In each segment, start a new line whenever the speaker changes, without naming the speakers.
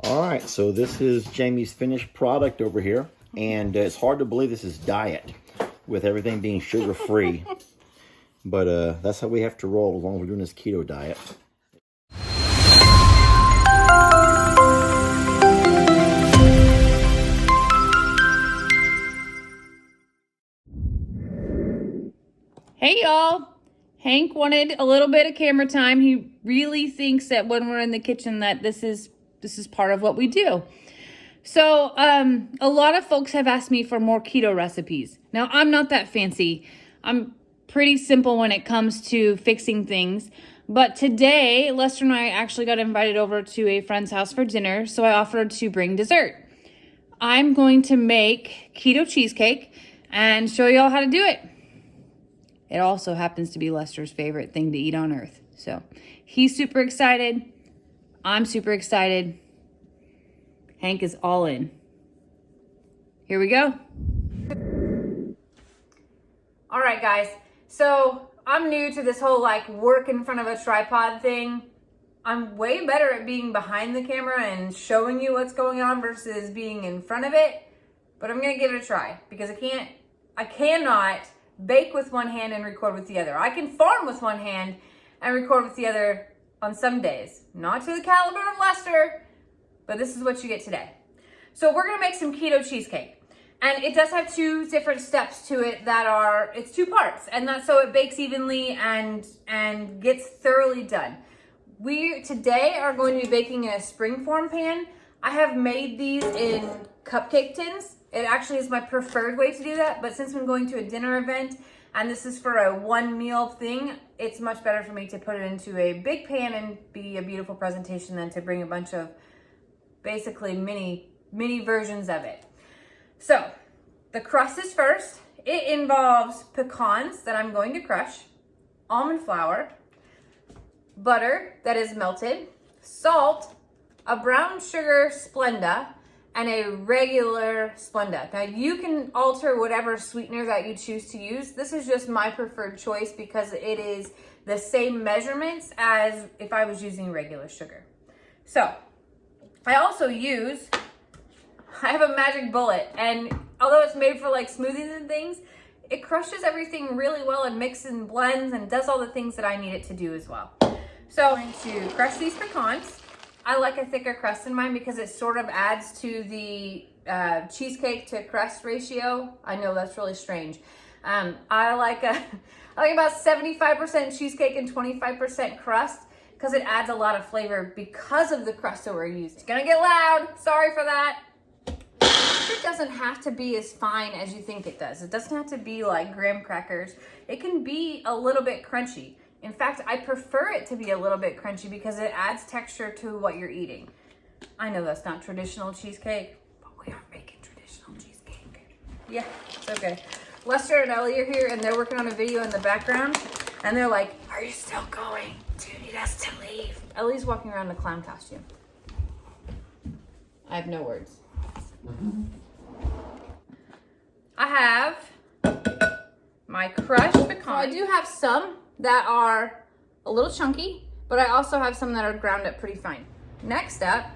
All right, so this is Jamie's finished product over here, and it's hard to believe this is diet with everything being sugar-free. But that's how we have to roll as long as we're doing this keto diet.
Hey y'all, Hank wanted a little bit of camera time. He really thinks that when we're in the kitchen that this is part of what we do. So a lot of folks have asked me for more keto recipes. Now I'm not that fancy. I'm pretty simple when it comes to fixing things. But today, Lester and I actually got invited over to a friend's house for dinner, so I offered to bring dessert. I'm going to make keto cheesecake and show y'all how to do it. It also happens to be Lester's favorite thing to eat on earth. So he's super excited. I'm super excited. Hank is all in. Here we go. All right, guys. So I'm new to this whole like work in front of a tripod thing. I'm way better at being behind the camera and showing you what's going on versus being in front of it. But I'm gonna give it a try because I cannot bake with one hand and record with the other. I can farm with one hand and record with the other on some days. Not to the caliber of Lester, but this is what you get today. So we're gonna make some keto cheesecake. And it does have two different steps to it it's two parts. And that's so it bakes evenly and gets thoroughly done. We today are going to be baking in a Springform pan. I have made these in cupcake tins. It actually is my preferred way to do that, but since I'm going to a dinner event and this is for a one meal thing, it's much better for me to put it into a big pan and be a beautiful presentation than to bring a bunch of basically mini versions of it. So the crust is first. It involves pecans that I'm going to crush, almond flour, butter that is melted, salt, a brown sugar Splenda, and a regular Splenda. Now you can alter whatever sweetener that you choose to use. This is just my preferred choice because it is the same measurements as if I was using regular sugar. So I also I have a magic bullet, and although it's made for like smoothies and things, it crushes everything really well and mixes and blends and does all the things that I need it to do as well. So I'm going to crush these pecans. I like a thicker crust in mine because it sort of adds to the cheesecake to crust ratio. I know that's really strange. I like about 75% cheesecake and 25% crust because it adds a lot of flavor because of the crust that we're using. It's gonna get loud, sorry for that. It doesn't have to be as fine as you think it does. It doesn't have to be like graham crackers. It can be a little bit crunchy. In fact, I prefer it to be a little bit crunchy because it adds texture to what you're eating. I know that's not traditional cheesecake, but we are making traditional cheesecake. Yeah, it's okay. Lester and Ellie are here and they're working on a video in the background and they're like, are you still going? Do you need us to leave? Ellie's walking around in a clown costume. I have no words. I have my crushed pecan. So I do have some that are a little chunky, but I also have some that are ground up pretty fine. Next up,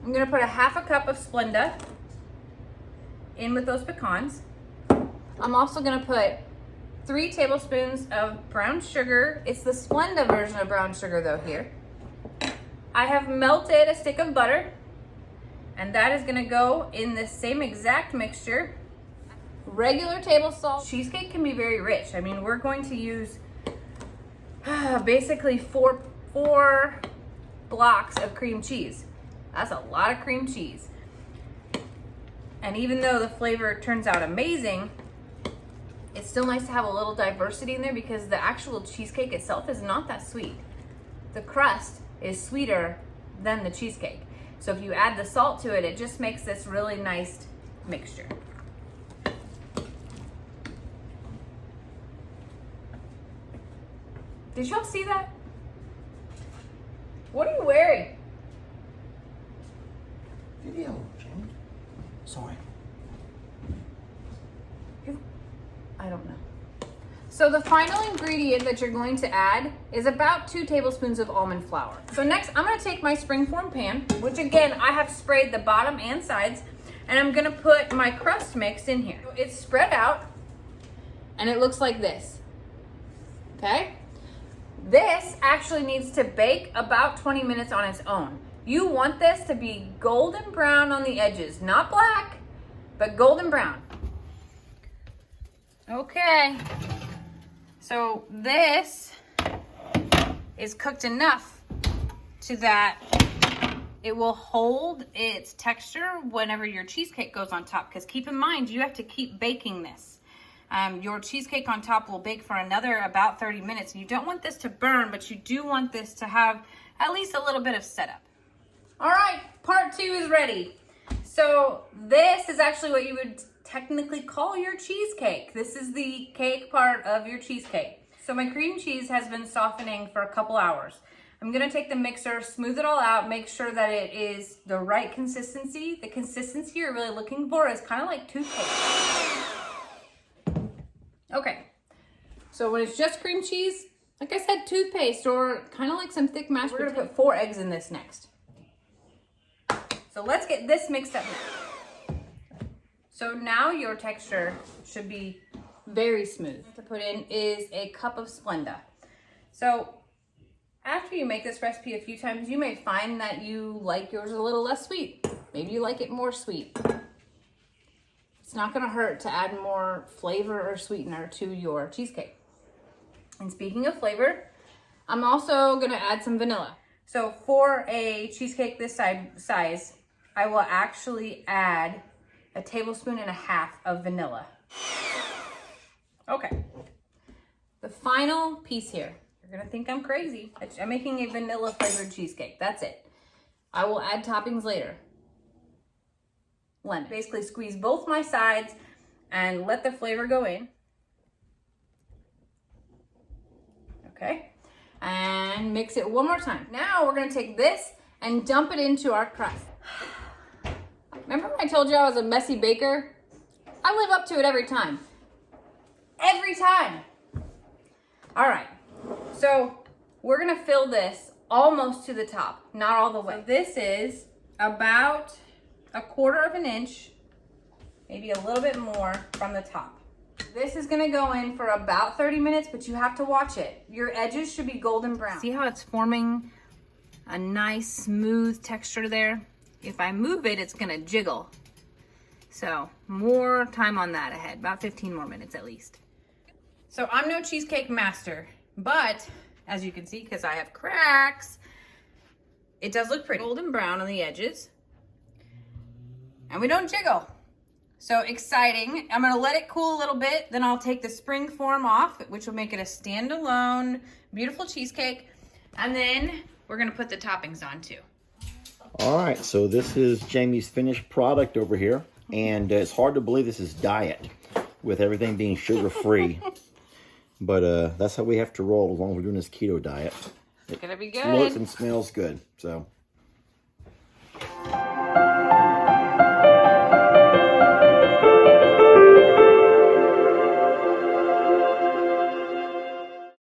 I'm gonna put a half a cup of Splenda in with those pecans. I'm also gonna put 3 tablespoons of brown sugar. It's the Splenda version of brown sugar though here. I have melted a stick of butter, and that is gonna go in the same exact mixture. Regular table salt. Cheesecake can be very rich. I mean, we're going to use basically four blocks of cream cheese. That's a lot of cream cheese. And even though the flavor turns out amazing, it's still nice to have a little diversity in there because the actual cheesecake itself is not that sweet. The crust is sweeter than the cheesecake. So if you add the salt to it, it just makes this really nice mixture. Did y'all see that? What are you wearing?
Video, Jamie. Sorry.
I don't know. So So the final ingredient that you're going to add is about 2 tablespoons of almond flour. So next, I'm gonna take my Springform Pan, which again, I have sprayed the bottom and sides, and I'm gonna put my crust mix in here. It's spread out, and it looks like this, okay? This actually needs to bake about 20 minutes on its own. You want this to be golden brown on the edges, not black, but golden brown. Okay. So this is cooked enough to that it will hold its texture whenever your cheesecake goes on top. Because keep in mind, you have to keep baking this. Your cheesecake on top will bake for another about 30 minutes. You don't want this to burn, but you do want this to have at least a little bit of setup. All right, part 2 is ready. So this is actually what you would technically call your cheesecake. This is the cake part of your cheesecake. So my cream cheese has been softening for a couple hours. I'm gonna take the mixer, smooth it all out, make sure that it is the right consistency. The consistency you're really looking for is kind of like toothpaste. Okay, so when it's just cream cheese, like I said, toothpaste or kind of like some thick mashed potatoes. We're gonna put 4 eggs in this next. So let's get this mixed up now. So now your texture should be very smooth. To put in is a cup of Splenda. So after you make this recipe a few times, you may find that you like yours a little less sweet. Maybe you like it more sweet. It's not gonna hurt to add more flavor or sweetener to your cheesecake. And speaking of flavor, I'm also gonna add some vanilla. So for a cheesecake this size, I will actually add 1.5 tablespoons of vanilla. Okay. The final piece here. You're gonna think I'm crazy. I'm making a vanilla flavored cheesecake. That's it. I will add toppings later. Lemon. Basically squeeze both my sides and let the flavor go in. Okay. And mix it one more time. Now we're gonna take this and dump it into our crust. Remember when I told you I was a messy baker? I live up to it every time. Every time. All right, so we're gonna fill this almost to the top, not all the way. So this is about 1/4 inch, maybe a little bit more from the top. This is gonna go in for about 30 minutes, but you have to watch it. Your edges should be golden brown. See how it's forming a nice smooth texture there? If I move it, it's gonna jiggle. So more time on that ahead, about 15 more minutes at least. So I'm no cheesecake master, but as you can see, because I have cracks, it does look pretty. Golden brown on the edges. And we don't jiggle. So exciting. I'm gonna let it cool a little bit, then I'll take the Springform off, which will make it a standalone, beautiful cheesecake. And then we're gonna put the toppings on too.
All right, so this is Jamie's finished product over here. And it's hard to believe this is diet with everything being sugar-free. But that's how we have to roll as long as we're doing this keto diet.
It's gonna be good.
Looks and smells good. So